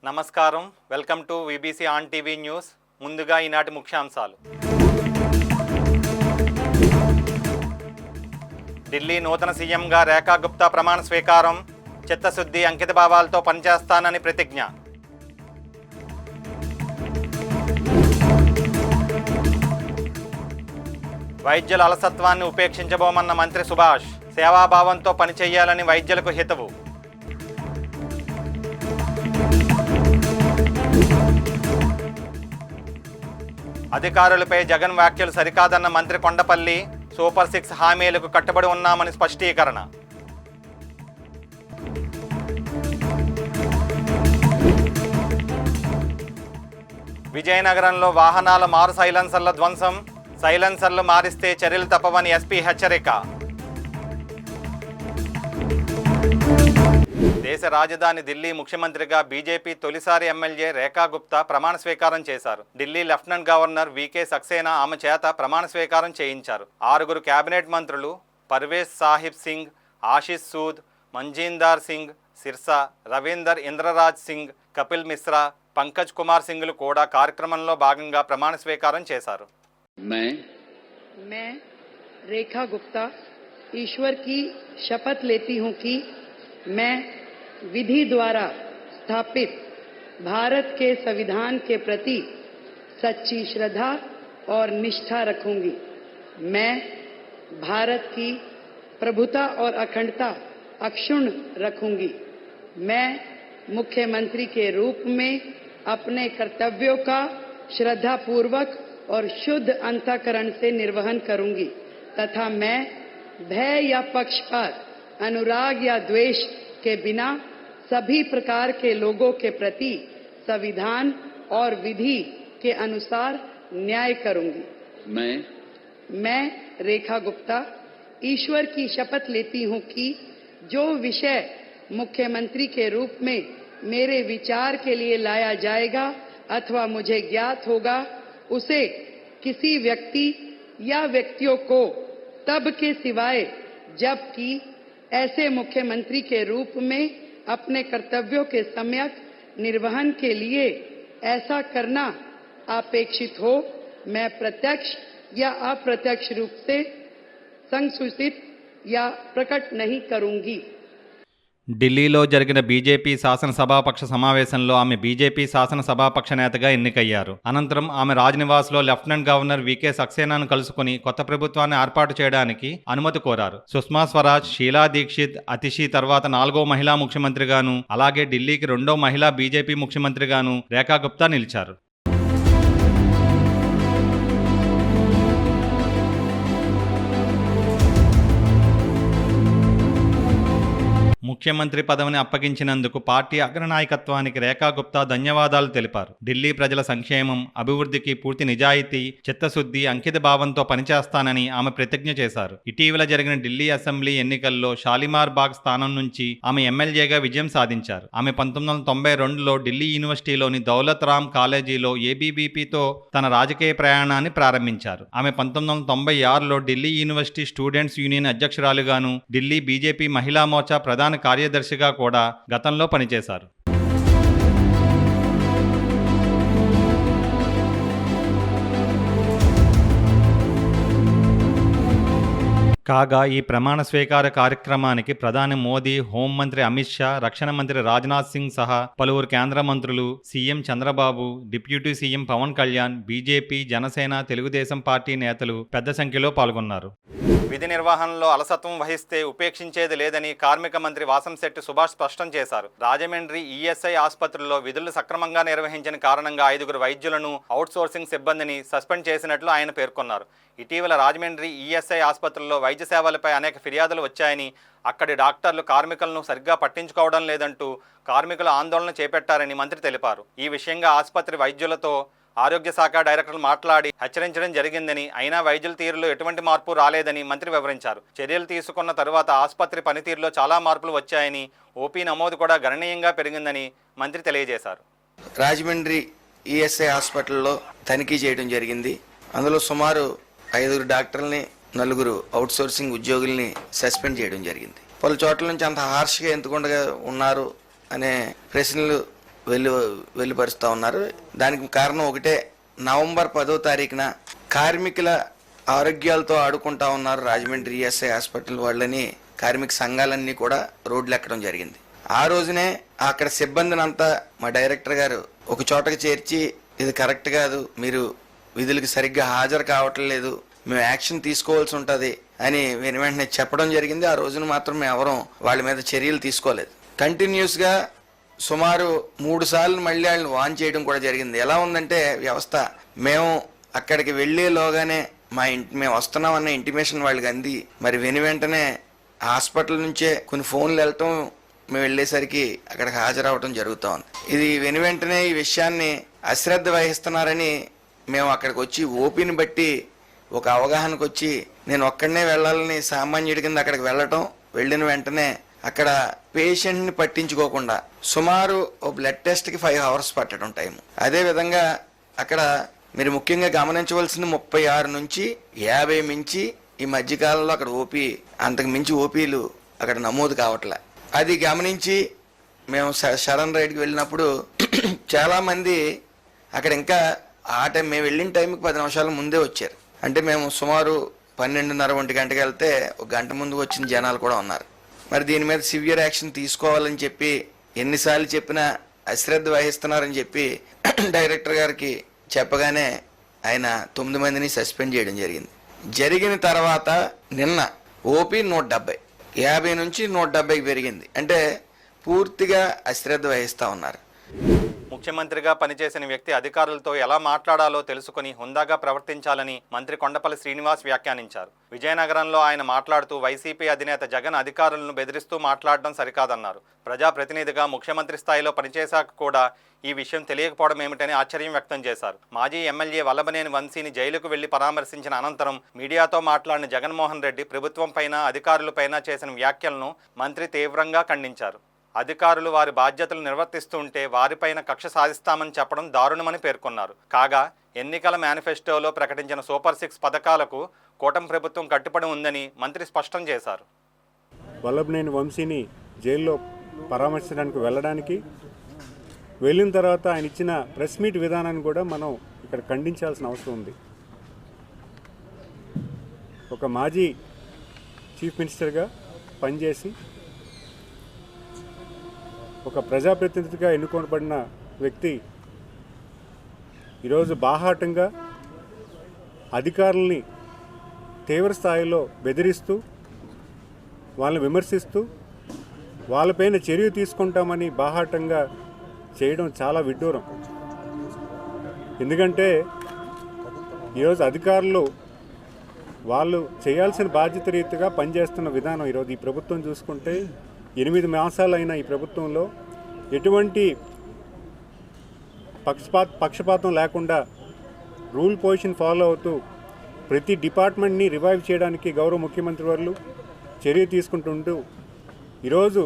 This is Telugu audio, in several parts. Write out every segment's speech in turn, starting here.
నమస్కారం, welcome to VBC on TV news. ముందుగా ఈనాటి ముఖ్యాంశాలు. ఢిల్లీ నూతన సీఎంగా రేఖా గుప్తా ప్రమాణ స్వీకారం. చిత్తశుద్ధి, అంకిత భావాలతో పనిచేస్తానని ప్రతిజ్ఞ. వైద్యుల అలసత్వాన్ని ఉపేక్షించబోమన్న మంత్రి సుభాష్. సేవాభావంతో పనిచేయాలని వైద్యులకు హితవు. అధికారులపై జగన్ వ్యాఖ్యలు సరికాదన్న మంత్రి కొండపల్లి. సూపర్ 6 హామీలకు కట్టుబడి ఉన్నామని స్పష్టీకరణ. విజయనగరంలో వాహనాల మారు సైలెన్సర్ల ధ్వంసం. సైలెన్సర్లు మారిస్తే చర్యలు తప్పవని ఎస్పీ హెచ్చరిక. దేశ రాజధాని ఢిల్లీ ముఖ్యమంత్రిగా బీజేపీ తొలిసారి ఎమ్మెల్యే రేఖా గుప్తా ప్రమాణ స్వీకారం చేశారు. Delhi lieutenant governor V K Saxena ఆమె చేత ప్రమాణ స్వీకారం చేయించారు. 6 కేబినెట్ మంత్రులు పర్వేజ్ సాహిబ్ సింగ్, ఆశిష్ సూద్, మంజీందర్ సింగ్ సిర్సా, రవీందర్ ఇంద్రరాజ్ సింగ్, కపిల్ మిశ్రా, పంకజ్ కుమార్ సింగ్లు కూడా కార్యక్రమంలో భాగంగా ప్రమాణ స్వీకారం చేశారు. मैं रेखा गुप्ता ईश्वर की शपथ लेती हूं कि मैं विधि द्वारा स्थापित भारत के संविधान के प्रति सच्ची श्रद्धा और निष्ठा रखूंगी। मैं भारत की प्रभुता और अखंडता अक्षुण्ण रखूंगी। मैं मुख्यमंत्री के रूप में अपने कर्तव्यों का श्रद्धापूर्वक और शुद्ध अंतःकरण से निर्वहन करूंगी तथा मैं भय या पक्षपात, अनुराग या द्वेष के बिना सभी प्रकार के लोगों के प्रति संविधान और विधि के अनुसार न्याय करूंगी। मैं रेखा गुप्ता ईश्वर की शपथ लेती हूं कि जो विषय मुख्यमंत्री के रूप में मेरे विचार के लिए लाया जाएगा अथवा मुझे ज्ञात होगा उसे किसी व्यक्ति या व्यक्तियों को तब के सिवाय जबकि ऐसे मुख्यमंत्री के रूप में अपने कर्तव्यों के सम्यक निर्वहन के लिए ऐसा करना अपेक्षित हो मैं प्रत्यक्ष या अप्रत्यक्ष रूप से संसूचित या प्रकट नहीं करूंगी। ఢిల్లీలో జరిగిన బీజేపీ శాసనసభాపక్ష సమావేశంలో ఆమె బీజేపీ శాసనసభాపక్ష నేతగా ఎన్నికయ్యారు. అనంతరం ఆమె రాజ్నివాస్లో లెఫ్టినెంట్ గవర్నర్ వికే సక్సేనాను కలుసుకుని కొత్త ప్రభుత్వాన్ని ఏర్పాటు చేయడానికి అనుమతి కోరారు. సుష్మా స్వరాజ్, షీలా దీక్షిత్, అతిషి తర్వాత 4వ మహిళా ముఖ్యమంత్రిగాను, అలాగే ఢిల్లీకి 2వ మహిళా బీజేపీ ముఖ్యమంత్రిగాను రేఖా గుప్తా నిలిచారు. ముఖ్యమంత్రి పదవిని అప్పగించినందుకు పార్టీ అగ్రనాయకత్వానికి రేఖా గుప్తా ధన్యవాదాలు తెలిపారు. ఢిల్లీ ప్రజల సంక్షేమం, అభివృద్ధికి పూర్తి నిజాయితీ, చిత్తశుద్ధి, అంకిత భావంతో పనిచేస్తానని ఆమె ప్రతిజ్ఞ చేశారు. ఇటీవల జరిగిన ఢిల్లీ అసెంబ్లీ ఎన్నికల్లో షాలిమార్ బాగ్ స్థానం నుంచి ఆమె ఎమ్మెల్యేగా విజయం సాధించారు. ఆమె 1992లో ఢిల్లీ యూనివర్సిటీలోని దౌలత్ రామ్ కాలేజీలో ఏబీవీపీతో తన రాజకీయ ప్రయాణాన్ని ప్రారంభించారు. ఆమె 1996లో ఢిల్లీ యూనివర్సిటీ స్టూడెంట్స్ యూనియన్ అధ్యక్షురాలుగాను, ఢిల్లీ బీజేపీ మహిళా మోర్చా ప్రధాన కార్యదర్శిగా కూడా గతంలో పనిచేశారు. కాగా ఈ ప్రమాణ స్వీకార కార్యక్రమానికి ప్రధాని మోదీ, హోంమంత్రి అమిత్ షా, రక్షణ మంత్రి రాజ్నాథ్ సింగ్ సహా పలువురు కేంద్ర మంత్రులు, CM Chandrababu, deputy CM Pawan Kalyan, BJP, Janasena, Telugu Desam party నేతలు పెద్ద సంఖ్యలో పాల్గొన్నారు. విధి నిర్వహణలో అలసత్వం వహిస్తే ఉపేక్షించేది లేదని కార్మిక మంత్రి వాసంశెట్టి సుభాష్ స్పష్టం చేశారు. రాజమండ్రి ఈఎస్ఐ ఆసుపత్రిలో విధులు సక్రమంగా నిర్వహించిన కారణంగా 5 వైద్యులను, అవుట్సోర్సింగ్ సిబ్బందిని సస్పెండ్ చేసినట్లు ఆయన పేర్కొన్నారు. ఇటీవల రాజమండ్రి ఈఎస్ఐ ఆసుపత్రిలో వైద్య సేవలపై అనేక ఫిర్యాదులు వచ్చాయని, అక్కడి డాక్టర్లు కార్మికులను సరిగ్గా పట్టించుకోవడం లేదంటూ కార్మికులు ఆందోళన చేపట్టారని మంత్రి తెలిపారు. ఈ విషయంగా ఆసుపత్రి వైద్యులతో ఆరోగ్య శాఖ డైరెక్టర్లు మాట్లాడి హెచ్చరించడం జరిగిందని, అయినా వైద్యుల తీరులో ఎటువంటి మార్పు రాలేదని మంత్రి వివరించారు. చర్యలు తీసుకున్న తరువాత ఆసుపత్రి పనితీరులో చాలా మార్పులు వచ్చాయని, ఓపీ నమోదు కూడా గణనీయంగా పెరిగిందని మంత్రి తెలియజేశారు. రాజమండ్రి ఈఎస్ఐ హాస్పిటల్లో తనిఖీ చేయడం జరిగింది. అందులో సుమారు 5 డాక్టర్లని, 4 అవుట్సోర్సింగ్ ఉద్యోగుల్ని సస్పెండ్ చేయడం జరిగింది. పలు చోట్ల నుంచి అంత హార్ష్గా ఎందుకుండా ఉన్నారు అనే ప్రశ్నలు వెలుపరుస్తూ ఉన్నారు. దానికి కారణం ఒకటే, నవంబర్ 10వ తారీఖున కార్మికుల ఆరోగ్యాలతో ఆడుకుంటా ఉన్నారు రాజమండ్రి ఈఎస్ఐ హాస్పిటల్ వాళ్ళని కార్మిక సంఘాలన్నీ కూడా రోడ్లు ఎక్కడం జరిగింది. ఆ రోజునే అక్కడ సిబ్బందిని అంతా మా డైరెక్టర్ గారు ఒక చోటకి చేర్చి, ఇది కరెక్ట్ కాదు, మీరు విధులకు సరిగ్గా హాజరు కావట్లేదు, మేము యాక్షన్ తీసుకోవాల్సి ఉంటుంది అని వెంటనే చెప్పడం జరిగింది. ఆ రోజున మాత్రం మేము ఎవరం వాళ్ళ మీద చర్యలు తీసుకోలేదు. కంటిన్యూస్గా సుమారు 3 సార్లు మళ్ళీ వాళ్ళని వాన్ చేయడం కూడా జరిగింది. ఎలా ఉందంటే వ్యవస్థ, మేము అక్కడికి వెళ్ళేలోగానే మేము వస్తున్నామన్న ఇంటిమేషన్ వాళ్ళకి అంది. మరి వెంటనే హాస్పిటల్ నుంచే కొన్ని ఫోన్లు వెళ్ళటం, మేము వెళ్ళేసరికి అక్కడికి హాజరవటం జరుగుతూ ఉంది. ఇది వెంటనే ఈ విషయాన్ని అశ్రద్ధ వహిస్తున్నారని మేము అక్కడికి వచ్చి ఓపీని బట్టి ఒక అవగాహనకు వచ్చి, నేను ఒక్కడనే వెళ్ళాలని సామాన్యుడి కింద అక్కడికి వెళ్ళటం, వెళ్ళిన వెంటనే అక్కడ పేషెంట్ని పట్టించుకోకుండా సుమారు ఓ బ్లడ్ టెస్ట్కి 5 hours పట్టడం టైం. అదేవిధంగా అక్కడ మీరు ముఖ్యంగా గమనించవలసింది 36 నుంచి 50 మించి ఈ మధ్యకాలంలో అక్కడ ఓపీ, అంతకు మించి ఓపీలు అక్కడ నమోదు కావట్లే. అది గమనించి మేము సడన్ రైడ్కి వెళ్ళినప్పుడు చాలామంది అక్కడ ఇంకా మేము వెళ్ళిన టైంకి 10 నిమిషాల ముందే వచ్చారు. అంటే మేము సుమారు 12:30 1 గంటకి వెళ్తే 1 గంట ముందు వచ్చిన జనాలు కూడా ఉన్నారు. మరి దీని మీద సివియర్ యాక్షన్ తీసుకోవాలని చెప్పి ఎన్నిసార్లు చెప్పినా అశ్రద్ధ వహిస్తున్నారని చెప్పి డైరెక్టర్ గారికి చెప్పగానే ఆయన 9 మందిని సస్పెండ్ చేయడం జరిగింది. జరిగిన తర్వాత నిన్న ఓపీ 170, 50 నుంచి 170కి పెరిగింది. అంటే పూర్తిగా అశ్రద్ధ వహిస్తూ ఉన్నారు. ముఖ్యమంత్రిగా పనిచేసిన వ్యక్తి అధికారులతో ఎలా మాట్లాడాలో తెలుసుకుని హుందాగా ప్రవర్తించాలని మంత్రి కొండపల్లి శ్రీనివాస్ వ్యాఖ్యానించారు. విజయనగరంలో ఆయన మాట్లాడుతూ వైసీపీ అధినేత జగన్ అధికారులను బెదిరిస్తూ మాట్లాడడం సరికాదన్నారు. ప్రజాప్రతినిధిగా ముఖ్యమంత్రి స్థాయిలో పనిచేశాక కూడా ఈ విషయం తెలియకపోవడం ఏమిటని ఆశ్చర్యం వ్యక్తం చేశారు. మాజీ ఎమ్మెల్యే వల్లభనేని వంశీని జైలుకు వెళ్లి పరామర్శించిన అనంతరం మీడియాతో మాట్లాడిన జగన్మోహన్ రెడ్డి ప్రభుత్వంపైన అధికారులపైన చేసిన వ్యాఖ్యలను మంత్రి తీవ్రంగా ఖండించారు. అధికారులు వారి బాధ్యతలు నిర్వర్తిస్తుంటే వారిపైన కక్ష సాధిస్తామని చెప్పడం దారుణమని పేర్కొన్నారు. కాగా ఎన్నికల మేనిఫెస్టోలో ప్రకటించిన సూపర్ 6 పథకాలకు కూటమి ప్రభుత్వం కట్టుబడి ఉందని మంత్రి స్పష్టం చేశారు. వల్లభనేని వంశీని జైల్లో పరామర్శించడానికి వెళ్ళిన తర్వాత ఆయన ఇచ్చిన ప్రెస్ మీట్ విధానాన్ని కూడా మనం ఇక్కడ ఖండించాల్సిన అవసరం ఉంది. ఒక మాజీ చీఫ్ మినిస్టర్గా పనిచేసి ఒక ప్రజాప్రతినిధిగా ఎన్నుకోబడిన వ్యక్తి ఈరోజు బాహాటంగా అధికారుల్ని తీవ్ర స్థాయిలో బెదిరిస్తూ, వాళ్ళని విమర్శిస్తూ, వాళ్ళపైన చర్య తీసుకుంటామని బాహాటంగా చేయడం చాలా విడ్డూరం. ఎందుకంటే ఈరోజు అధికారులు వాళ్ళు చేయాల్సిన బాధ్యత రీతిగా పనిచేస్తున్న విధానం ఈరోజు ఈ ప్రభుత్వం చూసుకుంటే 8 మాసాలైన ఈ ప్రభుత్వంలో ఎటువంటి పక్షపాతం లేకుండా రూల్ పొజిషన్ ఫాలో అవుతూ ప్రతి డిపార్ట్మెంట్ని రివైవ్ చేయడానికి గౌరవ ముఖ్యమంత్రి వారు చర్య తీసుకుంటుంటూ ఈరోజు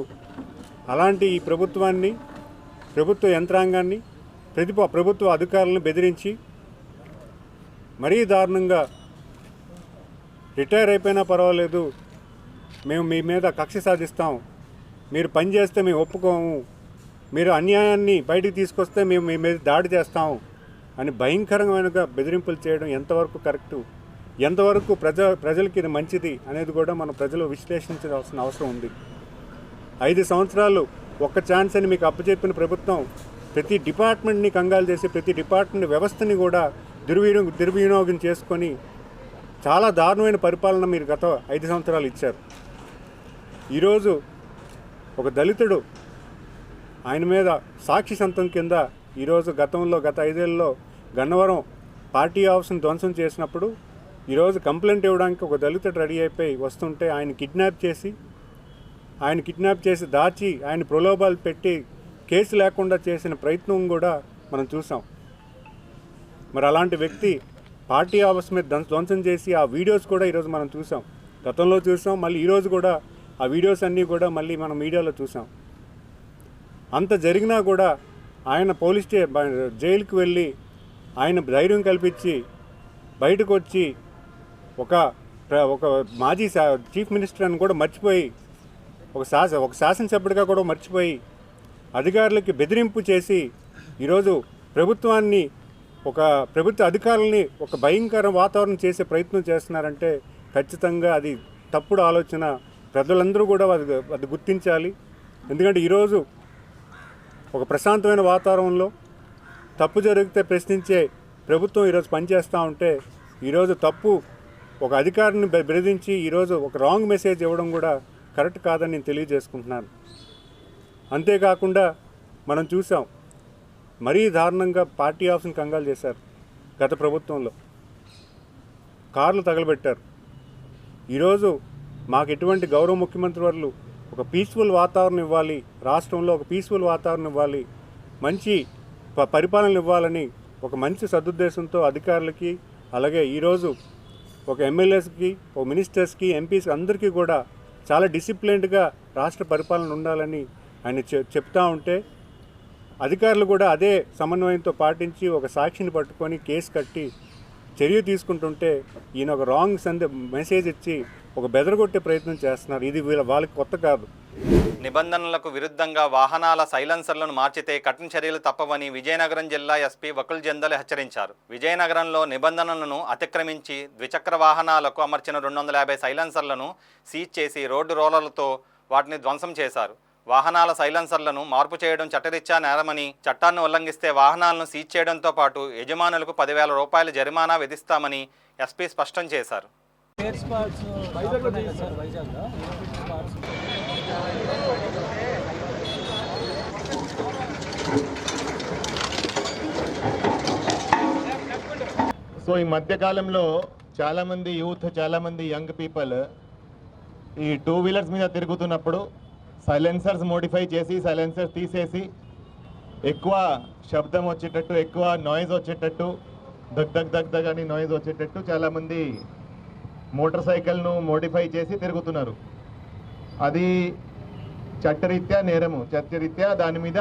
అలాంటి ఈ ప్రభుత్వాన్ని, ప్రభుత్వ యంత్రాంగాన్ని, ప్రభుత్వ అధికారులను బెదిరించి మరీ దారుణంగా రిటైర్ అయిపోయినా పర్వాలేదు, మేము మీ మీద కక్ష సాధిస్తాం, మీరు పని చేస్తే మేము ఒప్పుకోము, మీరు అన్యాయాన్ని బయటికి తీసుకొస్తే మేము మీ మీద దాడి చేస్తాం అని భయంకరమైన బెదిరింపులు చేయడం ఎంతవరకు కరెక్టు, ఎంతవరకు ప్రజలకి ఇది మంచిది అనేది కూడా మన ప్రజలు విశ్లేషించాల్సిన అవసరం ఉంది. 5 సంవత్సరాలు ఒక్క ఛాన్స్ అని మీకు అప్పచెప్పిన ప్రభుత్వం ప్రతి డిపార్ట్మెంట్ని కంగాలు చేసి ప్రతి డిపార్ట్మెంట్ వ్యవస్థని కూడా దుర్వినియోగం చేసుకొని చాలా దారుణమైన పరిపాలన మీరు గత 5 సంవత్సరాలు ఇచ్చారు. ఈరోజు ఒక దళితుడు ఆయన మీద సాక్షి సంతం కింద ఈరోజు గత 5 ఏళ్ళలో గన్నవరం పార్టీ ఆఫీస్ని ధ్వంసం చేసినప్పుడు ఈరోజు కంప్లైంట్ ఇవ్వడానికి ఒక దళితుడు రెడీ అయిపోయి వస్తుంటే ఆయన కిడ్నాప్ చేసి దాచి ఆయన ప్రలోభాలు పెట్టి కేసు లేకుండా చేసిన ప్రయత్నం కూడా మనం చూసాం. మరి అలాంటి వ్యక్తి పార్టీ ఆఫీస్ మీద ధ్వంసం చేసి ఆ వీడియోస్ కూడా ఈరోజు మనం చూసాం, గతంలో చూసాం, మళ్ళీ ఈరోజు కూడా ఆ వీడియోస్ అన్నీ కూడా మళ్ళీ మనం మీడియాలో చూసాం. అంత జరిగినా కూడా ఆయన జైలుకి వెళ్ళి ఆయన ధైర్యం కల్పించి బయటకు వచ్చి ఒక మాజీ చీఫ్ మినిస్టర్ అని కూడా మర్చిపోయి ఒక శాసనసభ్యుడిగా కూడా మర్చిపోయి అధికారులకి బెదిరింపు చేసి ఈరోజు ప్రభుత్వాన్ని ప్రభుత్వ అధికారులని ఒక భయంకర వాతావరణం చేసే ప్రయత్నం చేస్తున్నారంటే ఖచ్చితంగా అది తప్పుడు ఆలోచన. ప్రజలందరూ కూడా అది గుర్తించాలి. ఎందుకంటే ఈరోజు ఒక ప్రశాంతమైన వాతావరణంలో తప్పు జరిగితే ప్రశ్నించే ప్రభుత్వం ఈరోజు పనిచేస్తూ ఉంటే ఈరోజు తప్పు ఒక అధికారిని బెదిరించి ఈరోజు ఒక రాంగ్ మెసేజ్ ఇవ్వడం కూడా కరెక్ట్ కాదని నేను తెలియజేసుకుంటున్నాను. అంతేకాకుండా మనం చూసాం మరీ దారుణంగా పార్టీ ఆఫీస్ని కంగాలు చేశారు. గత ప్రభుత్వంలో కార్లు తగలబెట్టారు. ఈరోజు మాకు ఎటువంటి గౌరవ ముఖ్యమంత్రి వర్లు ఒక పీస్ఫుల్ వాతావరణం ఇవ్వాలి, రాష్ట్రంలో ఒక పీస్ఫుల్ వాతావరణం ఇవ్వాలి, మంచి పరిపాలన ఇవ్వాలని ఒక మంచి సదుద్దేశంతో అధికారులకి అలాగే ఈరోజు ఒక ఎమ్మెల్యేస్కి ఒక మినిస్టర్స్కి ఎంపీస్కి అందరికీ కూడా చాలా డిసిప్లిన్డ్గా రాష్ట్ర పరిపాలన ఉండాలని ఆయన చెప్తా ఉంటే అధికారులు కూడా అదే సమన్వయంతో పాటించి ఒక సాక్షిని పట్టుకొని కేసు కట్టి చర్య తీసుకుంటుంటే ఈయన ఒక రాంగ్ మెసేజ్ ఇచ్చి ఒక బెదరగొట్టే ప్రయత్నం చేస్తున్నారు. ఇది వాళ్ళకి కొత్త కాదు. నిబంధనలకు విరుద్ధంగా వాహనాల సైలెన్సర్లను మార్చితే కఠిన చర్యలు తప్పవని విజయనగరం జిల్లా ఎస్పీ వకుల్ జందల్ హెచ్చరించారు. విజయనగరంలో నిబంధనలను అతిక్రమించి ద్విచక్ర వాహనాలకు అమర్చిన 250 సైలెన్సర్లను సీజ్ చేసి రోడ్డు రోలర్లతో వాటిని ధ్వంసం చేశారు. వాహనాల సైలెన్సర్లను మార్పు చేయడం చట్టరీత్యా నేరమని, చట్టాన్ని ఉల్లంఘిస్తే వాహనాలను సీజ్ చేయడంతో పాటు యజమానులకు 10,000 రూపాయల జరిమానా విధిస్తామని ఎస్పీ స్పష్టం చేశారు. సో ఈ మధ్యకాలంలో చాలామంది యూత్, చాలామంది యంగ్ పీపుల్ ఈ 2 వీలర్స్ మీద తిరుగుతున్నప్పుడు సైలెన్సర్స్ మోడిఫై చేసి సైలెన్సర్స్ తీసేసి ఎక్కువ శబ్దం వచ్చేటట్టు, ఎక్కువ నాయిస్ వచ్చేటట్టు, దగ్ దగ్ దగ్ దగ్ అని నాయిస్ వచ్చేటట్టు చాలామంది మోటార్ సైకిల్ను మోడిఫై చేసి తిరుగుతున్నారు. అది చట్టరీత్యా నేరము. చట్టరీత్యా దాని మీద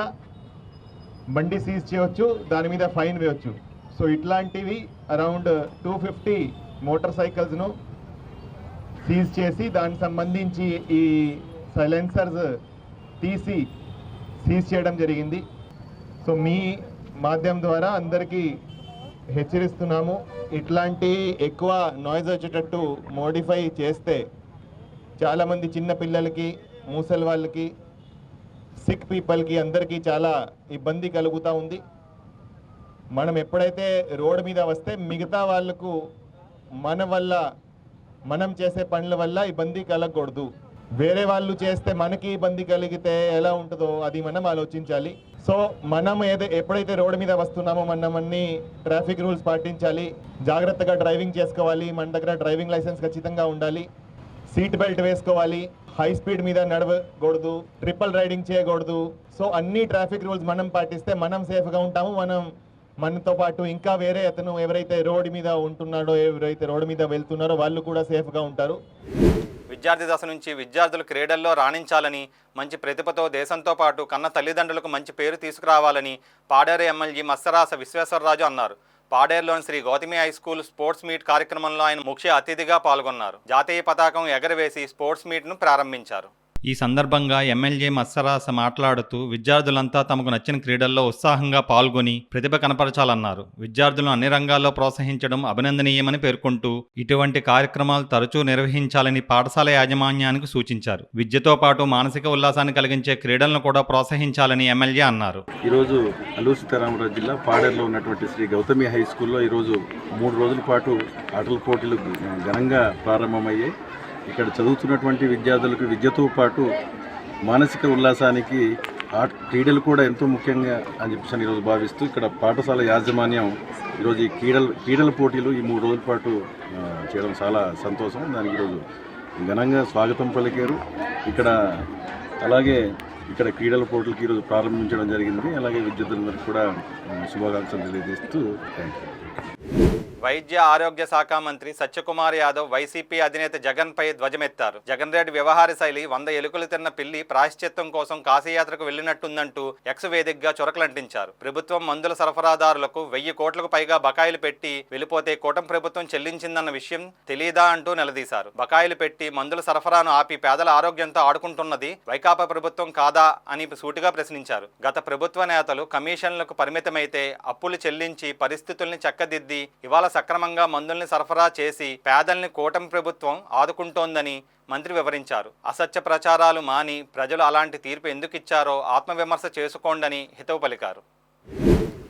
బండి సీజ్ చేయవచ్చు, దాని మీద ఫైన్ వేయవచ్చు. సో ఇట్లాంటివి అరౌండ్ 250 మోటార్ సైకిల్స్ను సీజ్ చేసి దానికి సంబంధించి ఈ సైలెన్సర్స్ తీసి సీజ్ చేయడం జరిగింది. సో మీ మాధ్యమం ద్వారా అందరికీ హెచ్చరిస్తున్నాము, ఇట్లాంటి ఎక్కువ నాయిస్ వచ్చేటట్టు మోడిఫై చేస్తే చాలామంది చిన్న పిల్లలకి, ముసలి వాళ్ళకి, సిక్ పీపుల్కి అందరికీ చాలా ఇబ్బంది కలుగుతూ ఉంది. మనం ఎప్పుడైతే రోడ్డు మీద వస్తే మిగతా వాళ్ళకు మనం చేసే పనుల వల్ల ఇబ్బంది కలగకూడదు. వేరే వాళ్ళు చేస్తే మనకి ఇబ్బంది కలిగితే ఎలా ఉంటుందో అది మనం ఆలోచించాలి. సో మనం ఎప్పుడైతే రోడ్డు మీద వస్తున్నామో మనం అన్ని ట్రాఫిక్ రూల్స్ పాటించాలి, జాగ్రత్తగా డ్రైవింగ్ చేసుకోవాలి, మన దగ్గర డ్రైవింగ్ లైసెన్స్ ఖచ్చితంగా ఉండాలి, సీట్ బెల్ట్ వేసుకోవాలి, హై స్పీడ్ మీద నడవకూడదు, ట్రిపుల్ రైడింగ్ చేయకూడదు. సో అన్ని ట్రాఫిక్ రూల్స్ మనం పాటిస్తే మనం సేఫ్గా ఉంటాము. మనతో పాటు ఇంకా వేరే అతను ఎవరైతే రోడ్డు మీద ఉంటున్నాడో, ఎవరైతే రోడ్డు మీద వెళ్తున్నారో వాళ్ళు కూడా సేఫ్గా ఉంటారు. విద్యార్థి దశ నుంచి విద్యార్థులు క్రీడల్లో రాణించాలని, మంచి ప్రతిభతో దేశంతో పాటు కన్న తల్లిదండ్రులకు మంచి పేరు తీసుకురావాలని పాడేరు ఎమ్మెల్యే మత్సరాస విశ్వేశ్వరరాజు అన్నారు. పాడేరులోని Sri Gautami high school sports meet కార్యక్రమంలో ఆయన ముఖ్య అతిథిగా పాల్గొన్నారు. జాతీయ పతాకం ఎగరవేసి స్పోర్ట్స్ మీట్ను ప్రారంభించారు. ఈ సందర్భంగా ఎమ్మెల్యే మత్సరాస మాట్లాడుతూ విద్యార్థులంతా తమకు నచ్చిన క్రీడల్లో ఉత్సాహంగా పాల్గొని ప్రతిభ కనపరచాలన్నారు. విద్యార్థులను అన్ని రంగాల్లో ప్రోత్సహించడం అభినందనీయమని పేర్కొంటూ ఇటువంటి కార్యక్రమాలు తరచూ నిర్వహించాలని పాఠశాల యాజమాన్యానికి సూచించారు. విద్యతో పాటు మానసిక ఉల్లాసాన్ని కలిగించే క్రీడలను కూడా ప్రోత్సహించాలని ఎమ్మెల్యే అన్నారు. ఈరోజు అల్లూరి సీతారామరాజు జిల్లా పాడేరులో ఉన్నటువంటి శ్రీ గౌతమి హై స్కూల్లో ఈరోజు 3 రోజుల పాటు ఆటల పోటీలు ఘనంగా ప్రారంభమయ్యాయి. ఇక్కడ చదువుతున్నటువంటి విద్యార్థులకు విద్యతో పాటు మానసిక ఉల్లాసానికి క్రీడలు కూడా ఎంతో ముఖ్యంగా అని చెప్పేసి ఈరోజు భావిస్తూ ఇక్కడ పాఠశాల యాజమాన్యం ఈరోజు ఈ క్రీడల పోటీలు ఈ 3 రోజుల పాటు చేయడం చాలా సంతోషం. దానికి ఈరోజు ఘనంగా స్వాగతం పలికారు. అలాగే ఇక్కడ క్రీడల పోటీలకు ఈరోజు ప్రారంభించడం జరిగింది. అలాగే విద్యార్థులందరికీ కూడా శుభాకాంక్షలు తెలియజేస్తూ థ్యాంక్ యూ. వైద్య ఆరోగ్య శాఖ మంత్రి సత్యకుమార్ యాదవ్ వైసీపీ అధినేత జగన్ పై ధ్వజమెత్తారు. జగన్ రెడ్డి వ్యవహార శైలి 100 ఎలుకలు తిన్న పిల్లి ప్రాయశ్చిత్తం కోసం కాశీయాత్రకు వెళ్లినట్టుందంటూ ఎక్స్ వేదికగా చురకలంటించారు. ప్రభుత్వం మందుల సరఫరాదారులకు 1000 కోట్లకు పైగా బకాయిలు పెట్టి వెళ్ళిపోతే కూటమి ప్రభుత్వం చెల్లించిందన్న విషయం తెలీదా అంటూ నిలదీశారు. బకాయిలు పెట్టి మందుల సరఫరాను ఆపి పేదల ఆరోగ్యంతో ఆడుకుంటున్నది వైకాపా ప్రభుత్వం కాదా అని సూటిగా ప్రశ్నించారు. గత ప్రభుత్వ నేతలు కమిషన్లకు పరిమితమైతే అప్పులు చెల్లించి పరిస్థితుల్ని చక్కదిద్ది ఇవాళ సక్రమంగా మందుల్ని సరఫరా చేసి పేదల్ని కూటమి ప్రభుత్వం ఆదుకుంటోందని మంత్రి వివరించారు. అసత్య ప్రచారాలు మాని ప్రజలు అలాంటి తీర్పు ఎందుకు ఇచ్చారో ఆత్మవిమర్శ చేసుకోండని హితవు పలికారు.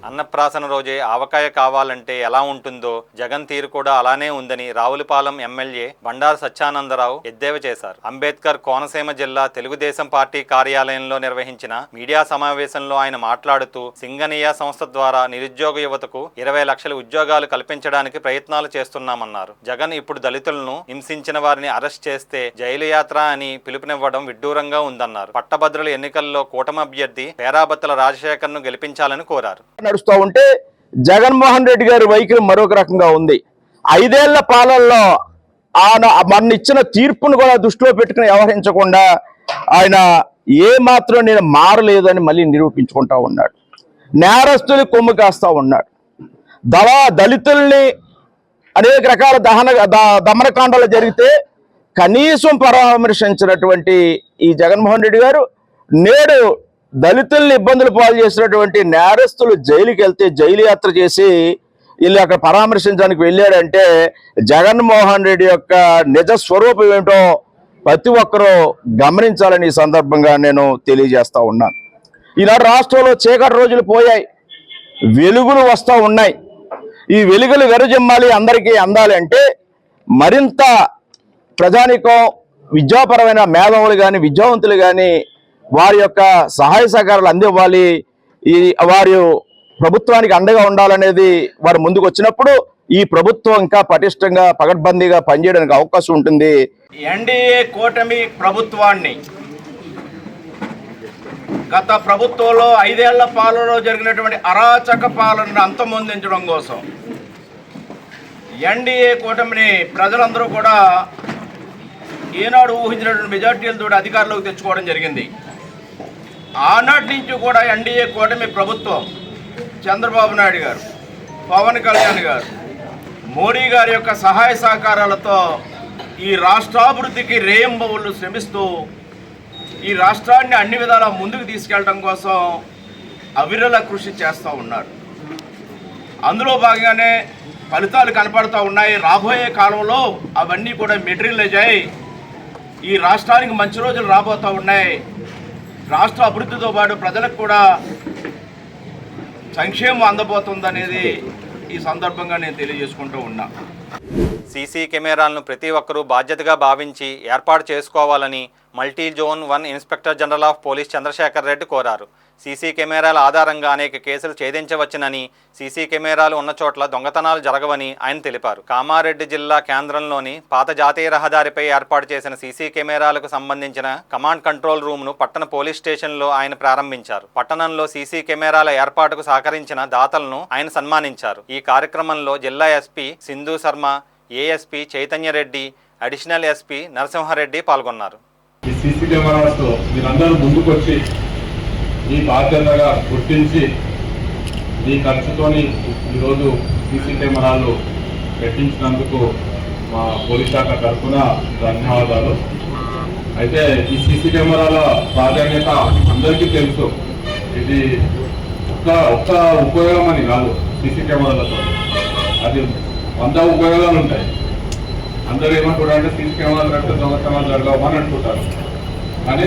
అన్నప్రాసన రోజే ఆవకాయ కావాలంటే ఎలా ఉంటుందో జగన్ తీరు కూడా అలానే ఉందని రావులపాలెం ఎమ్మెల్యే బండారు సత్యానందరావు ఎద్దేవా చేశారు. అంబేద్కర్ కోనసీమ జిల్లా తెలుగుదేశం పార్టీ కార్యాలయంలో నిర్వహించిన మీడియా సమావేశంలో ఆయన మాట్లాడుతూ సింగనీయ సంస్థ ద్వారా నిరుద్యోగ యువతకు 20 లక్షల ఉద్యోగాలు కల్పించడానికి ప్రయత్నాలు చేస్తున్నామన్నారు. జగన్ ఇప్పుడు దళితులను హింసించిన వారిని అరెస్ట్ చేస్తే జైలు యాత్ర అని పిలుపునివ్వడం విడ్డూరంగా ఉందన్నారు. పట్టభద్రుల ఎన్నికల్లో కూటమి అభ్యర్థి పేరాబత్తుల రాజశేఖర్ ను గెలిపించాలని కోరారు. నడుస్తూ ఉంటే జగన్మోహన్ రెడ్డి గారి వైఖరి మరొక రకంగా ఉంది. 5 ఏళ్ల పాలనలో ఆయన మన ఇచ్చిన తీర్పును కూడా దృష్టిలో పెట్టుకుని వ్యవహరించకుండా ఆయన ఏమాత్రం నేను మారలేదని మళ్ళీ నిరూపించుకుంటా ఉన్నాడు. నేరస్తులు కొమ్ము కాస్తా ఉన్నాడు. దళితుల్ని అనేక రకాల దమనకాండాలు జరిగితే కనీసం పరామర్శించినటువంటి ఈ జగన్మోహన్ రెడ్డి గారు నేడు దళితుల్ని ఇబ్బందులు పాలు చేసినటువంటి నేరస్తులు జైలుకి వెళ్తే జైలు యాత్ర చేసి వీళ్ళు అక్కడ పరామర్శించడానికి వెళ్ళాడంటే జగన్మోహన్ రెడ్డి యొక్క నిజ స్వరూపం ఏమిటో ప్రతి ఒక్కరూ గమనించాలని ఈ సందర్భంగా నేను తెలియజేస్తా ఉన్నాను. ఈనాడు రాష్ట్రంలో చీకటి రోజులు పోయాయి, వెలుగులు వస్తూ ఉన్నాయి. ఈ వెలుగులు వెరజిమ్మాలి, అందరికీ అందాలి అంటే మరింత ప్రజానికం విద్యాపరమైన మేధావులు కానీ విద్యావంతులు కానీ వారి యొక్క సహాయ సహకారాలు అందివ్వాలి. వారి ప్రభుత్వానికి అండగా ఉండాలనేది వారు ముందుకు వచ్చినప్పుడు ఈ ప్రభుత్వం ఇంకా పటిష్టంగా పకడ్బందీగా పనిచేయడానికి అవకాశం ఉంటుంది. ఎన్డీఏ కూటమి ప్రభుత్వాన్ని గత ప్రభుత్వంలో 5 ఏళ్ల పాలనలో జరిగినటువంటి అరాచక పాలనను అంతమొందించడం కోసం ఎన్డీఏ కూటమిని ప్రజలందరూ కూడా ఈనాడు ఊహించినటువంటి మెజార్టీలతో అధికారంలోకి తెచ్చుకోవడం జరిగింది. ఆనాటి నుంచి కూడా ఎన్డీఏ కూటమి ప్రభుత్వం చంద్రబాబు నాయుడు గారు, పవన్ కళ్యాణ్ గారు, మోడీ గారి యొక్క సహాయ సహకారాలతో ఈ రాష్ట్రాభివృద్ధికి రేయింబవుళ్ళు శ్రమిస్తూ ఈ రాష్ట్రాన్ని అన్ని విధాలా ముందుకు తీసుకెళ్ళడం కోసం అవిరళ కృషి చేస్తూ ఉన్నారు. అందులో భాగంగానే ఫలితాలు కనపడుతూ ఉన్నాయి. రాబోయే కాలంలో అవన్నీ కూడా మెటీరియలైజ్ అయ్యి ఈ రాష్ట్రానికి మంచి రోజులు రాబోతూ ఉన్నాయి. రాష్ట్ర అభివృద్ధితో పాటు ప్రజలకు కూడా సంక్షేమం అందబోతుందనేది ఈ సందర్భంగా నేను తెలియజేసుకుంటూ ఉన్నా. సీసీ కెమెరాలను ప్రతి ఒక్కరూ బాధ్యతగా భావించి ఏర్పాటు చేసుకోవాలని multi zone 1 inspector general of police Chandrasekhar Reddy కోరారు. సీసీ కెమెరాల ఆధారంగా అనేక కేసులు ఛేదించవచ్చునని, సీసీ కెమెరాలు ఉన్న చోట్ల దొంగతనాలు జరగవని ఆయన తెలిపారు. కామారెడ్డి జిల్లా కేంద్రంలోని పాత జాతీయ రహదారిపై ఏర్పాటు చేసిన సీసీ కెమెరాలకు సంబంధించిన కమాండ్ కంట్రోల్ రూమ్ను పట్టణ పోలీస్ స్టేషన్లో ఆయన ప్రారంభించారు. పట్టణంలో సీసీ కెమెరాల ఏర్పాటుకు సహకరించిన దాతలను ఆయన సన్మానించారు. ఈ కార్యక్రమంలో జిల్లా SP Sindhu Sharma, ASP Chaitanya Reddy, additional SP Narasimha Reddy పాల్గొన్నారు. ఈ సీసీ కెమెరాస్ మీరందరూ ముందుకొచ్చి ఈ బాధ్యతగా గుర్తించి ఈ ఖర్చుతోని ఈరోజు సీసీ కెమెరాలు పెట్టించినందుకు మా పోలీస్ శాఖ తరఫున ధన్యవాదాలు. అయితే ఈ సీసీ కెమెరాల ప్రాధాన్యత అందరికీ తెలుసు. ఇది ఒక్క ఉపయోగం అని కాదు. సీసీ కెమెరాలతో అది 100 ఉపయోగాలు ఉంటాయి. అందరూ ఏమంటారంటే సీసీ కెమెరాలు కడితే దొంగతనాలు జరగవు అని అనుకుంటారు. కానీ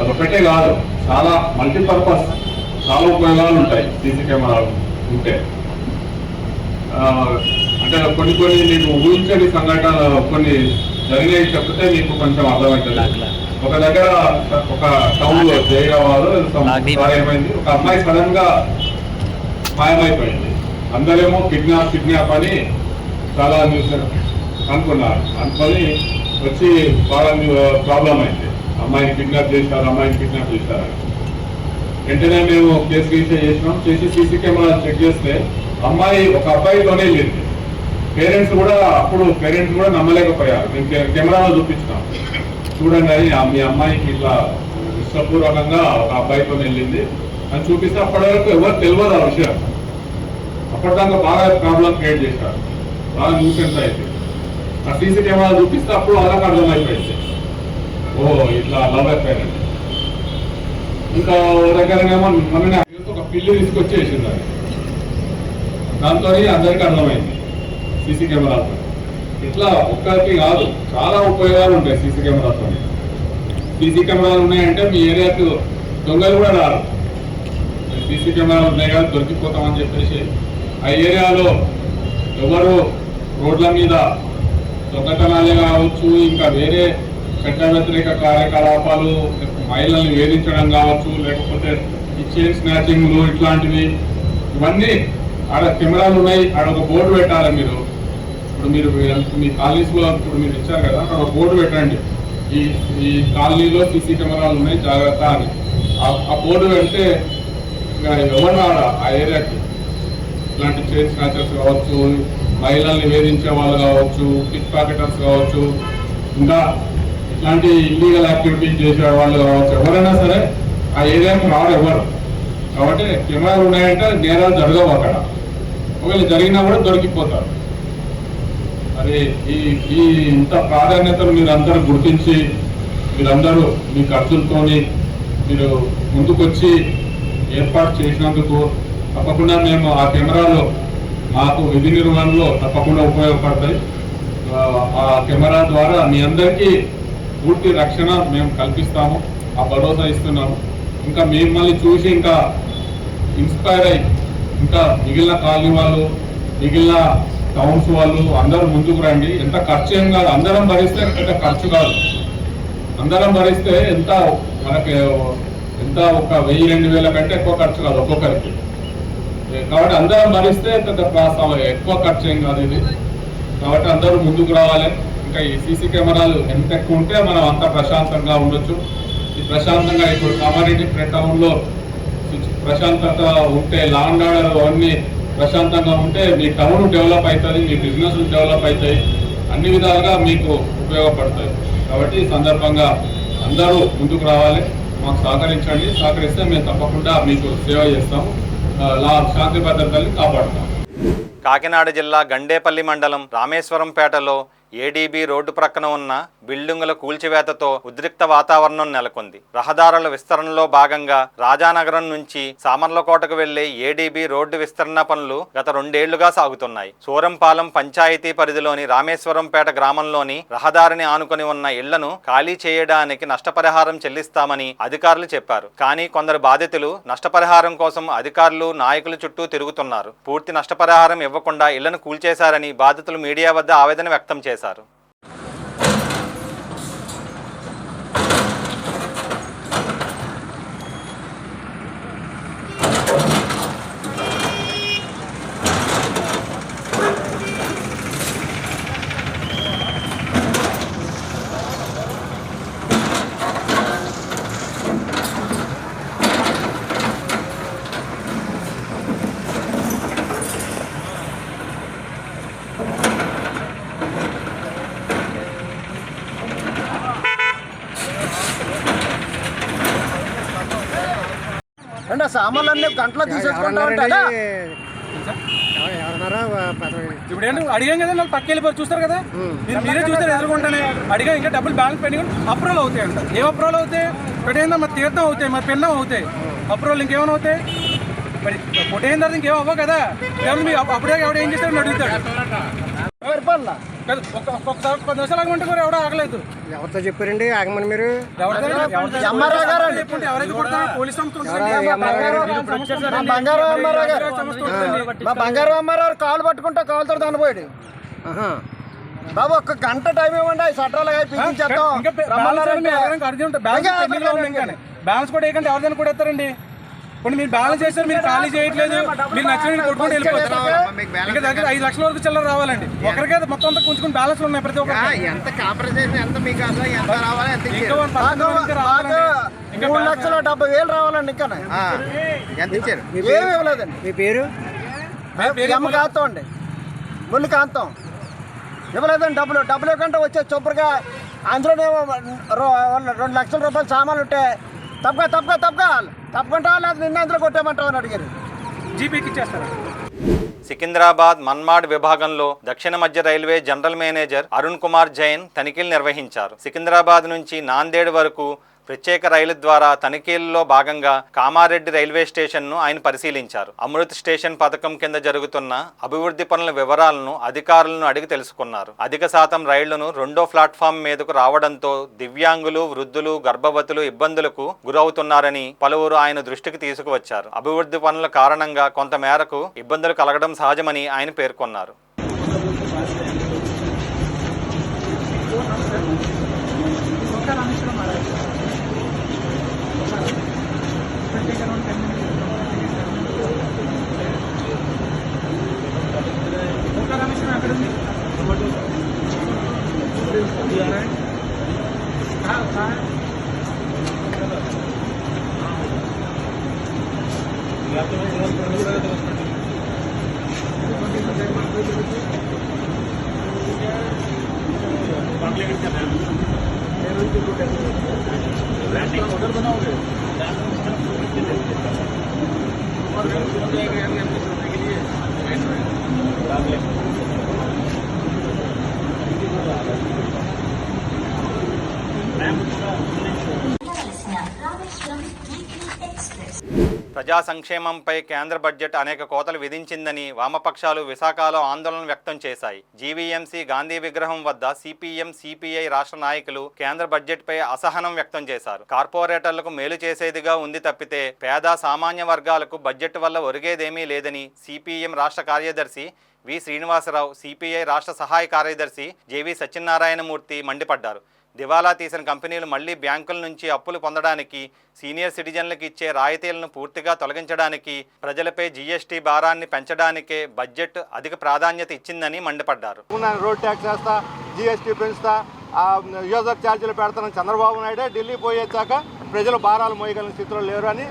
అదొక్కటే కాదు, చాలా మల్టీపర్పస్ చాలా ఉపయోగాలు ఉంటాయి సీసీ కెమెరాలు ఉంటే. అంటే కొన్ని నేను ఊహించని సంఘటనలు కొన్ని జరిగినవి చెప్తే మీకు కొంచెం అర్థమవుతుంది. ఒక దగ్గర ఒక టౌన్లో జయరాబాద్ ఏమైంది, ఒక అమ్మాయి సడన్ గా మాయమైపోయింది. అందరేమో కిడ్నాప్ అని చాలా న్యూస్ అనుకున్నారు. అనుకొని వచ్చి బాగా ప్రాబ్లం అయింది. అమ్మాయిని కిడ్నాప్ చేశారని వెంటనే మేము కేసు రిజిస్టర్ చేసినాం. చేసి సీసీ కెమెరా చెక్ చేస్తే ఒక అబ్బాయితోనే వెళ్ళింది. పేరెంట్స్ కూడా నమ్మలేకపోయారు. మేము కెమెరాలో చూపించినాం, చూడండి అని మీ అమ్మాయికి ఇట్లా ఇష్టపూర్వకంగా ఒక అబ్బాయితో వెళ్ళింది అని చూపిస్తే అప్పటి వరకు ఎవరు తెలియదు ఆ విషయం. అప్పటిదాకా బాగా ప్రాబ్లం క్రియేట్ చేశారు, బాగా న్యూసెన్స్ అయితే. ఆ సీసీ కెమెరా చూపిస్తే అప్పుడు వాళ్ళకి అర్థమైపోయింది, ఓ ఇట్లా లవ్ అయిపోయారు. ఇంకా దగ్గరనేమో మొన్న ఒక పిల్లి తీసుకొచ్చి వేసింది అది, దాంతో అందరికీ అర్థమైంది సీసీ కెమెరాతో. ఇట్లా ఒక్కరికి కాదు, చాలా ఉపయోగాలు ఉంటాయి సీసీ కెమెరాతో. సీసీ కెమెరాలు ఉన్నాయంటే మీ ఏరియాకు దొంగలు కూడా రారు. సీసీ కెమెరాలు ఉన్నాయి కదా దొరికిపోతామని చెప్పేసి ఆ ఏరియాలో ఎవరు రోడ్ల మీద దొంగతనాలే కావచ్చు, ఇంకా వేరే చట్ట వ్యతిరేక కార్యకలాపాలు, మహిళల్ని వేధించడం కావచ్చు, లేకపోతే ఈ చైన్ స్నాచింగ్లు ఇట్లాంటివి, ఇవన్నీ ఆడ కెమెరాలు ఉన్నాయి. ఆడ ఒక బోర్డు పెట్టాలి మీరు. ఇప్పుడు మీరు మీ కాలనీస్లో ఇప్పుడు మీరు ఇచ్చారు కదా, అక్కడ ఒక బోర్డు పెట్టండి, ఈ కాలనీలో సీసీ కెమెరాలు ఉన్నాయి జాగ్రత్త అని. ఆ బోర్డు పెడితే ఎవరు ఆడ ఆ ఏరియాకి ఇట్లాంటి చైన్ స్నాచర్స్ కావచ్చు, మహిళల్ని వేధించే వాళ్ళు కావచ్చు, పిక్ పాకెటర్స్ కావచ్చు, ఇంకా ఇట్లాంటి ఇల్లీగల్ యాక్టివిటీస్ చేసే వాళ్ళు కావచ్చు, ఎవరైనా సరే ఆ ఏరియాకి రాడు ఎవరు. కాబట్టి కెమెరాలు ఉన్నాయంటే నేరాలు జరగవు అక్కడ. ఒకవేళ జరిగినా కూడా దొరికిపోతారు. అది ఈ ఇంత ప్రాధాన్యతను మీరందరూ గుర్తించి మీరందరూ మీ ఖర్చులతోని మీరు ముందుకొచ్చి ఏర్పాటు చేసినందుకు తప్పకుండా మేము ఆ కెమెరాలు మాకు విధి నిర్వహణలో తప్పకుండా ఉపయోగపడతాయి. ఆ కెమెరా ద్వారా మీ అందరికీ పూర్తి రక్షణ మేము కల్పిస్తాము, ఆ భరోసా ఇస్తున్నాము. ఇంకా మిమ్మల్ని చూసి ఇంకా ఇన్స్పైర్ అయ్యి ఇంకా మిగిలిన కాలనీ వాళ్ళు, మిగిలిన టౌన్స్ వాళ్ళు అందరూ ముందుకు రండి. ఎంత ఖర్చు ఏం కాదు, అందరం భరిస్తే ఎంత ఖర్చు కాదు. అందరం భరిస్తే ఎంత మనకి ఎంత ఒక 1000-2000 కంటే ఎక్కువ ఖర్చు కాదు ఒక్కొక్కరికి. కాబట్టి అందరం భరిస్తే పెద్ద ఎక్కువ ఖర్చు ఏం కాదు ఇది. కాబట్టి అందరూ ముందుకు రావాలి. ఇంకా ఈ సీసీ కెమెరాలు ఎంత ఎక్కువ ఉంటే మనం అంత ప్రశాంతంగా ఉండొచ్చు. ఈ ప్రశాంతంగా ఇప్పుడు కామారెడ్డి టౌన్లో ప్రశాంతత ఉంటే, లా అండ్ ఆర్డర్ అవన్నీ ప్రశాంతంగా ఉంటే మీ టౌన్ డెవలప్ అవుతుంది, మీ బిజినెస్ డెవలప్ అవుతాయి, అన్ని విధాలుగా మీకు ఉపయోగపడతాయి. కాబట్టి ఈ సందర్భంగా అందరూ ముందుకు రావాలి, మాకు సహకరించండి. సహకరిస్తే మేము తప్పకుండా మీకు సేవ చేస్తాము, శాంతి భద్రతల్ని కాపాడుతాము. కాకినాడ జిల్లా గండేపల్లి మండలం రామేశ్వరంపేటలో ఏడీబీ రోడ్డు ప్రక్కన ఉన్న బిల్డింగుల కూల్చివేతతో ఉద్రిక్త వాతావరణం నెలకొంది. రహదారుల విస్తరణలో భాగంగా రాజానగరం నుంచి సామర్లకోటకు వెళ్లే ఏడీబీ రోడ్డు విస్తరణ పనులు గత 2 ఏళ్లుగా సాగుతున్నాయి. సూరంపాలెం పంచాయతీ పరిధిలోని రామేశ్వరంపేట గ్రామంలోని రహదారిని ఆనుకొని ఉన్న ఇళ్లను ఖాళీ చేయడానికి నష్టపరిహారం చెల్లిస్తామని అధికారులు చెప్పారు. కానీ కొందరు బాధితులు నష్టపరిహారం కోసం అధికారులు, నాయకుల చుట్టూ తిరుగుతున్నారు. పూర్తి నష్టపరిహారం ఇవ్వకుండా ఇళ్లను కూల్చేశారని బాధితులు మీడియా వద్ద ఆవేదన వ్యక్తం చేశారు. అంటే సామాన్లన్నీ గంటలో తీసేసుకుంటా ఉంటాడా? ఇప్పుడు ఏంటి అడిగాం కదా, నాకు పక్క వెళ్ళిపోయి చూస్తారు కదా, మీరే చూస్తారు ఎదుర్కొంటానే. అడిగా ఇంకా డబ్బులు బ్యాలెన్స్ పెండింగ్ అప్రూవల్ అవుతాయి అంట. ఏం అప్రూవల్ అవుతాయి? పెట్టేందా మరి తీర్థం అవుతాయి, మరి పెన్నం అవుతాయి. అప్రూవల్ ఇంకేమైనా అవుతాయి? మరి కొట్టేయిన తర్వాత ఇంకేం అవ్వవు కదా. ఎవరు మీ అప్పుడే ఎవడు ఏం చేస్తాడని అడుగుతాడు. ఒక్కొక్కసారి 10 నిమిషాలు ఆగమంటే కూడా ఎవడో ఆగలేదు. ఎవరితో చెప్పారండి ఆగమని? మీరు ఎవరైతే కొడతారు పోలీస్ సంస్థ బంగారు అమ్మారావు కాలు పట్టుకుంటా కాలుతో దానిపోయాడు. బాబు 1 గంట టైం ఇవ్వండి, ఆ సట్రాలు బ్యాలెన్స్ కూడా వేయకండి. ఎవరిదైనా కూడా ఎత్తారండి. ఇప్పుడు మీరు బ్యాలెన్స్ చేస్తారు, మీరు ఖాళీ చేయట్లేదు, మీరు నచ్చిన కొట్టుకుంటూ వెళ్ళిపోతారు. ఇంకా దగ్గర 5 లక్షల వరకు చిల్లర రావాలండి. ఒకరికైతే మొత్తం అంతా కొంచెం బ్యాలెన్స్ ఉన్నాయి ప్రతి ఒక్కరికి. ఎంత కాంప్రమైజ్ ఎంత మీకు ఎంత రావాలి? ఇంకా 3,70,000 రావాలండి. ఇంకా ఎంత ఇచ్చారు? ఏమి ఇవ్వలేదండి. మీ పేరు కాదు అండి. ముల్లి కాంతం ఇవ్వలేదండి డబ్బులు ఇవ్వకుండా వచ్చే చొప్పుడుగా అందులోనేమో 2 లక్షల రూపాయలు సామాన్లు ఉంటే తప్పకుండా లేదా నిన్న అందులో కొట్టేయమంటావు అని అడిగారు. జీపీకి ఇచ్చేస్తారు. సికింద్రాబాద్ మన్మాడ్ విభాగంలో దక్షిణ మధ్య railway general manager Arun Kumar Jain తనిఖీలు నిర్వహించారు. సికింద్రాబాద్ నుంచి నాందేడ్ వరకు ప్రత్యేక రైలు ద్వారా తనిఖీల్లో భాగంగా కామారెడ్డి రైల్వే స్టేషన్ను ఆయన పరిశీలించారు. అమృత్ స్టేషన్ పథకం కింద జరుగుతున్న అభివృద్ధి పనుల వివరాలను అధికారులను అడిగి తెలుసుకున్నారు. అధిక శాతం రైళ్లను 2వ ప్లాట్ఫామ్ మీదకు రావడంతో దివ్యాంగులు, వృద్ధులు, గర్భవతులు ఇబ్బందులకు గురవుతున్నారని పలువురు ఆయన దృష్టికి తీసుకువచ్చారు. అభివృద్ధి పనుల కారణంగా కొంతమేరకు ఇబ్బందులు కలగడం సహజమని ఆయన పేర్కొన్నారు. ప్రజా సంక్షేమంపై కేంద్ర బడ్జెట్ అనేక కోతలు విధించిందని వామపక్షాలు విశాఖలో ఆందోళన వ్యక్తం చేశాయి. జీవీఎంసీ గాంధీ విగ్రహం వద్ద సిపిఎం, సిపిఐ రాష్ట్ర నాయకులు కేంద్ర బడ్జెట్పై అసహనం వ్యక్తం చేశారు. కార్పొరేటర్లకు మేలు చేసేదిగా ఉంది తప్పితే పేద సామాన్య వర్గాలకు బడ్జెట్ వల్ల ఒరిగేదేమీ లేదని సిపిఎం రాష్ట్ర కార్యదర్శి వి శ్రీనివాసరావు, సిపిఐ రాష్ట్ర సహాయ కార్యదర్శి జేవి సత్యనారాయణమూర్తి మండిపడ్డారు. దివాలా తీసిన కంపెనీలు మళ్లీ బ్యాంకుల నుంచి అప్పులు పొందడానికి, సీనియర్ సిటిజన్లకు ఇచ్చే రాయితీలను పూర్తిగా తొలగించడానికి, ప్రజలపై జీఎస్టీ భారాన్ని పెంచడానికే బడ్జెట్ అధిక ప్రాధాన్యత ఇచ్చిందని మండిపడ్డారు. రోడ్ ట్యాక్స్ వేస్తా, జీఎస్టీ పెంచుతా, యూజర్ ఛార్జీలు పెడతానని చంద్రబాబు నాయుడే ఢిల్లీ పోయేచ్చాక ప్రజలు భారాలు మోయగలిగిన స్థితిలో లేరు అని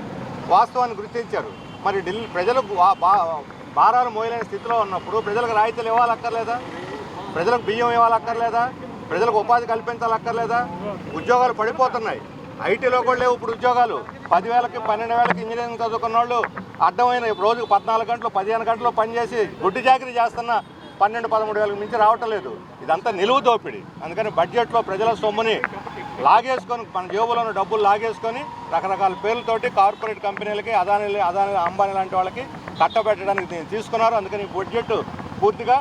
వాస్తవాన్ని గుర్తించారు. మరి ఢిల్లీ ప్రజలకు భారాలు మోయలేని స్థితిలో ఉన్నప్పుడు ప్రజలకు రాయితీలు ఇవ్వాలక్కర్లేదా? ప్రజలకు బియ్యం ఇవ్వాలక్కర్లేదా? ప్రజలకు ఉపాధి కల్పించాలక్కర్లేదా? ఉద్యోగాలు పడిపోతున్నాయి. ఐటీలో కూడా లేవు ఇప్పుడు ఉద్యోగాలు. 10,000కి 12,000కి ఇంజనీరింగ్ చదువుకున్న వాళ్ళు అడ్డమైన రోజుకు 14 గంటలు 15 గంటలు పనిచేసి గుడ్డి చాకరీ చేస్తున్న 12-13,000కి మించి రావటం లేదు. ఇదంతా నిలువు దోపిడీ. అందుకని బడ్జెట్లో ప్రజల సొమ్ముని లాగేసుకొని, మన జేబులో ఉన్న డబ్బులు లాగేసుకొని రకరకాల పేర్లతోటి కార్పొరేట్ కంపెనీలకి, అదాని అంబానీ లాంటి వాళ్ళకి కట్టబెట్టడానికి తీసుకున్నారు. అందుకని ఈ బడ్జెట్ పూర్తిగా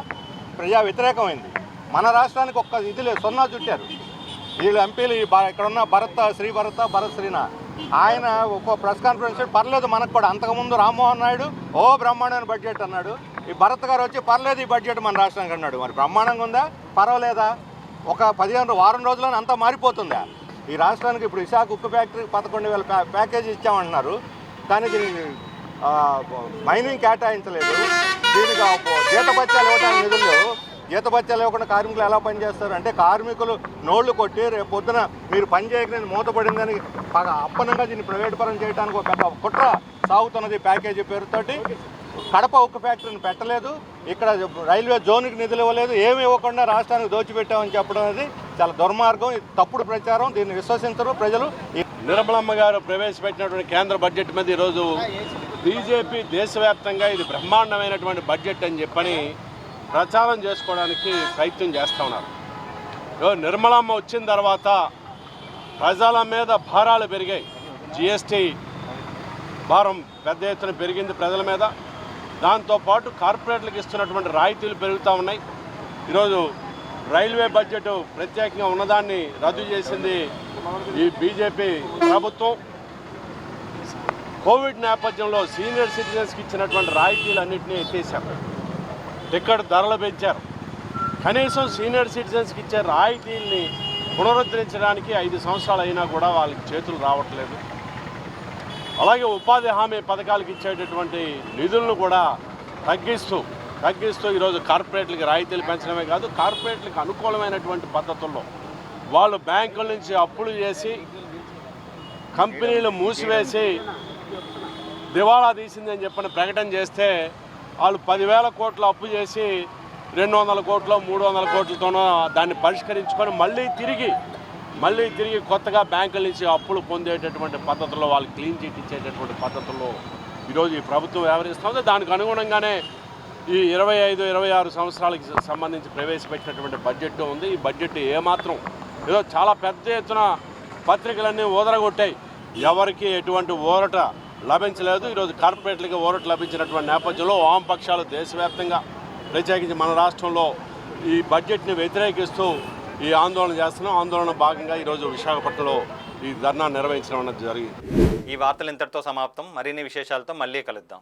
ప్రజా వ్యతిరేకమైంది. మన రాష్ట్రానికి ఒక్క ఇది లేదు, 0 చుట్టారు. వీళ్ళు ఎంపీలు ఇక్కడ ఉన్న భరత్ శ్రీనా ఆయన ఒక ప్రెస్ కాన్ఫరెన్స్ పర్లేదు మనకు కూడా. అంతకుముందు రామ్మోహన్ నాయుడు బ్రహ్మాండమైన బడ్జెట్ అన్నాడు. ఈ భరత్ గారు వచ్చి పర్లేదు ఈ బడ్జెట్ మన రాష్ట్రానికి అన్నాడు. మరి బ్రహ్మాండంగా ఉందా? పర్వాలేదా? ఒక 15 వారం రోజుల్లోనే అంతా మారిపోతుందా? ఈ రాష్ట్రానికి ఇప్పుడు విశాఖ ఉక్కు ఫ్యాక్టరీకి 11,000 ప్యాకేజీ ఇచ్చామంటున్నారు. కానీ దీనికి మైనింగ్ కేటాయించలేదు. దీనికి జీతభత్యాలు ఇవ్వడానికి నిధులు లేవు. జీతభత్యాలు ఇవ్వకుండా కార్మికులు ఎలా పనిచేస్తారు? అంటే కార్మికులు నోళ్లు కొట్టి రేపు పొద్దున మీరు పని చేయకనే మూతపడిందని అప్పనంగా దీన్ని ప్రైవేట్ పరం చేయడానికి ఒక పెద్ద కుట్ర సాగుతున్నది. ప్యాకేజీ పేరుతోటి కడప ఉక్కు ఫ్యాక్టరీని పెట్టలేదు, ఇక్కడ రైల్వే జోన్కి నిధులు ఇవ్వలేదు, ఏమి ఇవ్వకుండా రాష్ట్రానికి దోచిపెట్టామని చెప్పడం అనేది చాలా దుర్మార్గం. ఇది తప్పుడు ప్రచారం. దీన్ని విశ్వసించరు ప్రజలు. నిర్మలమ్మ గారు ప్రవేశపెట్టినటువంటి కేంద్ర బడ్జెట్ మీద ఈరోజు బీజేపీ దేశవ్యాప్తంగా ఇది బ్రహ్మాండమైనటువంటి బడ్జెట్ అని చెప్పని ప్రచారం చేసుకోవడానికి ప్రయత్నం చేస్తూ ఉన్నారు. నిర్మలమ్మ వచ్చిన తర్వాత ప్రజల మీద భారాలు పెరిగాయి. జిఎస్టీ భారం పెద్ద ఎత్తున పెరిగింది ప్రజల మీద. దాంతోపాటు కార్పొరేట్లకు ఇస్తున్నటువంటి రాయితీలు పెరుగుతూ ఉన్నాయి. ఈరోజు రైల్వే బడ్జెట్ ప్రత్యేకంగా ఉన్నదాన్ని రద్దు చేసింది ఈ బీజేపీ ప్రభుత్వం. కోవిడ్ నేపథ్యంలో సీనియర్ సిటిజన్స్కి ఇచ్చినటువంటి రాయితీలన్నింటినీ ఎత్తేసారు. టికెట్ ధరలు పెంచారు. కనీసం సీనియర్ సిటిజన్స్కి ఇచ్చే రాయితీల్ని పునరుద్ధరించడానికి 5 సంవత్సరాలు అయినా కూడా వాళ్ళకి చేతులు రావట్లేదు. అలాగే ఉపాధి హామీ పథకాలకు ఇచ్చేటటువంటి నిధులను కూడా తగ్గిస్తూ ఈరోజు కార్పొరేట్లకి రాయితీలు పెంచడమే కాదు, కార్పొరేట్లకు అనుకూలమైనటువంటి పద్ధతుల్లో వాళ్ళు బ్యాంకుల నుంచి అప్పులు చేసి కంపెనీలు మూసివేసి దివాళా తీసిందని చెప్పని ప్రకటన చేస్తే వాళ్ళు 10,000 కోట్ల అప్పు చేసి 200 కోట్లు 300 కోట్లతోనో దాన్ని పరిష్కరించుకొని మళ్ళీ తిరిగి కొత్తగా బ్యాంకుల నుంచి అప్పులు పొందేటటువంటి పద్ధతుల్లో వాళ్ళు క్లీన్ చిట్ ఇచ్చేటటువంటి పద్ధతుల్లో ఈరోజు ఈ ప్రభుత్వం వ్యవహరిస్తుంది. దానికి అనుగుణంగానే ఈ 25-26 సంవత్సరాలకి సంబంధించి ప్రవేశపెట్టినటువంటి బడ్జెట్ ఉంది. ఈ బడ్జెట్ ఏమాత్రం ఏదో చాలా పెద్ద ఎత్తున పత్రికలన్నీ ఊదరగొట్టాయి, ఎవరికి ఎటువంటి ఊరట లభించలేదు. ఈరోజు కార్పొరేట్లకి ఊరట లభించినటువంటి నేపథ్యంలో వామపక్షాలు దేశవ్యాప్తంగా ప్రత్యేకించి మన రాష్ట్రంలో ఈ బడ్జెట్ని వ్యతిరేకిస్తూ ఈ ఆందోళన చేస్తున్నాం. ఆందోళన భాగంగా ఈరోజు విశాఖపట్నంలో ఈ ధర్నా నిర్వహించడం అన్నది జరిగింది. ఈ వార్తలు ఇంతటితో సమాప్తం. మరిన్ని విశేషాలతో మళ్ళీ కలుద్దాం.